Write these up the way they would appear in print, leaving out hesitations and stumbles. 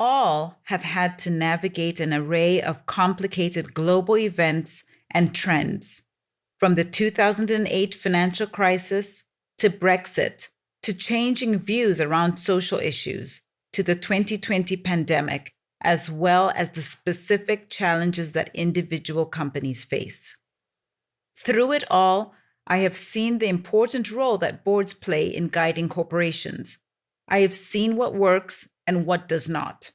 all have had to navigate an array of complicated global events and trends, from the 2008 financial crisis to Brexit, to changing views around social issues, to the 2020 pandemic, as well as the specific challenges that individual companies face. Through it all, I have seen the important role that boards play in guiding corporations. I have seen what works and what does not.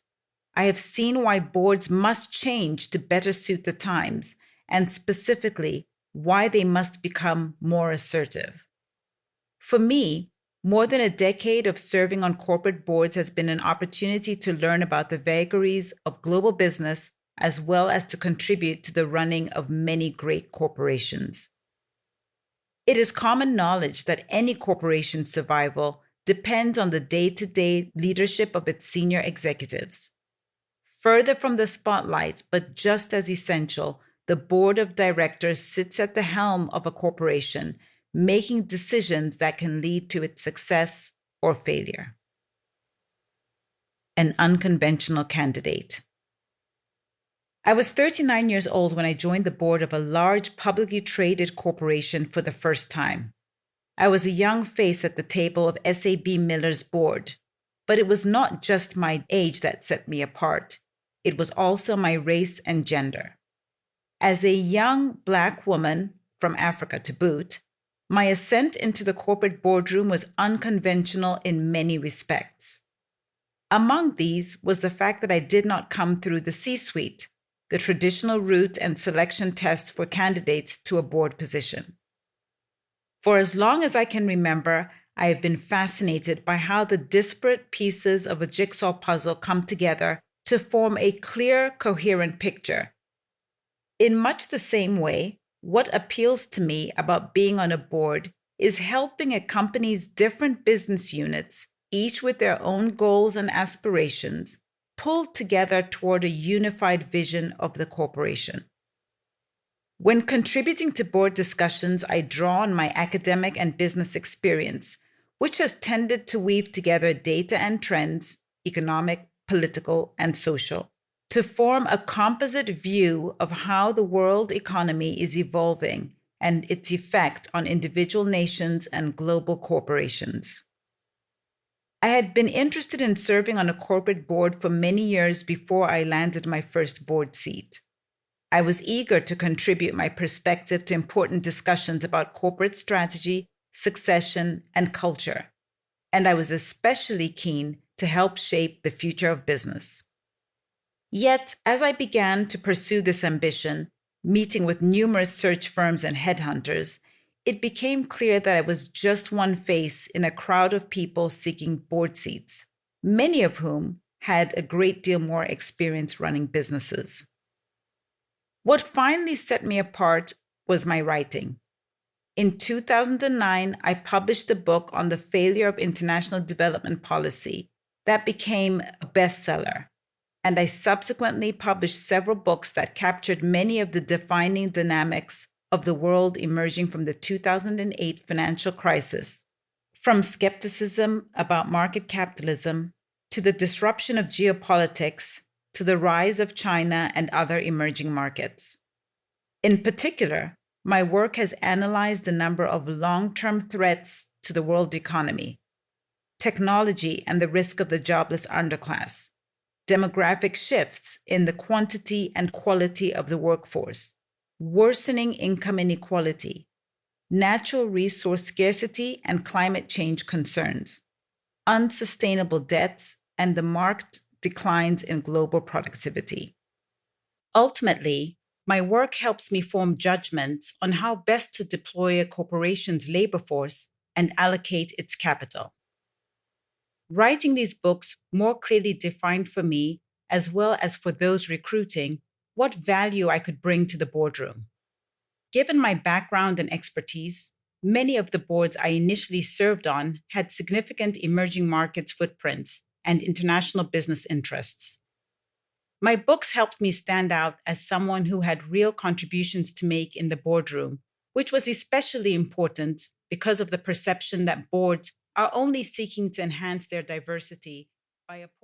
I have seen why boards must change to better suit the times, and specifically, why they must become more assertive. For me, more than a decade of serving on corporate boards has been an opportunity to learn about the vagaries of global business, as well as to contribute to the running of many great corporations. It is common knowledge that any corporation's survival depends on the day-to-day leadership of its senior executives. Further from the spotlight, but just as essential, the board of directors sits at the helm of a corporation, making decisions that can lead to its success or failure. An unconventional candidate. I was 39 years old when I joined the board of a large publicly traded corporation for the first time. I was a young face at the table of SAB Miller's board, but it was not just my age that set me apart. It was also my race and gender. As a young Black woman from Africa to boot, my ascent into the corporate boardroom was unconventional in many respects. Among these was the fact that I did not come through the C-suite, the traditional route and selection test for candidates to a board position. For as long as I can remember, I have been fascinated by how the disparate pieces of a jigsaw puzzle come together to form a clear, coherent picture. In much the same way, what appeals to me about being on a board is helping a company's different business units, each with their own goals and aspirations, pull together toward a unified vision of the corporation. When contributing to board discussions, I draw on my academic and business experience, which has tended to weave together data and trends, economic, political, and social, to form a composite view of how the world economy is evolving and its effect on individual nations and global corporations. I had been interested in serving on a corporate board for many years before I landed my first board seat. I was eager to contribute my perspective to important discussions about corporate strategy, succession, and culture, and I was especially keen to help shape the future of business. Yet, as I began to pursue this ambition, meeting with numerous search firms and headhunters, it became clear that I was just one face in a crowd of people seeking board seats, many of whom had a great deal more experience running businesses. What finally set me apart was my writing. In 2009, I published a book on the failure of international development policy that became a bestseller, and I subsequently published several books that captured many of the defining dynamics of the world emerging from the 2008 financial crisis, from skepticism about market capitalism to the disruption of geopolitics to the rise of China and other emerging markets. In particular, my work has analyzed a number of long-term threats to the world economy: technology and the risk of the jobless underclass, demographic shifts in the quantity and quality of the workforce, worsening income inequality, natural resource scarcity and climate change concerns, unsustainable debts, and the marked declines in global productivity. Ultimately, my work helps me form judgments on how best to deploy a corporation's labor force and allocate its capital. Writing these books more clearly defined for me, as well as for those recruiting, what value I could bring to the boardroom. Given my background and expertise, many of the boards I initially served on had significant emerging markets footprints and international business interests. My books helped me stand out as someone who had real contributions to make in the boardroom, which was especially important because of the perception that boards are only seeking to enhance their diversity by appointing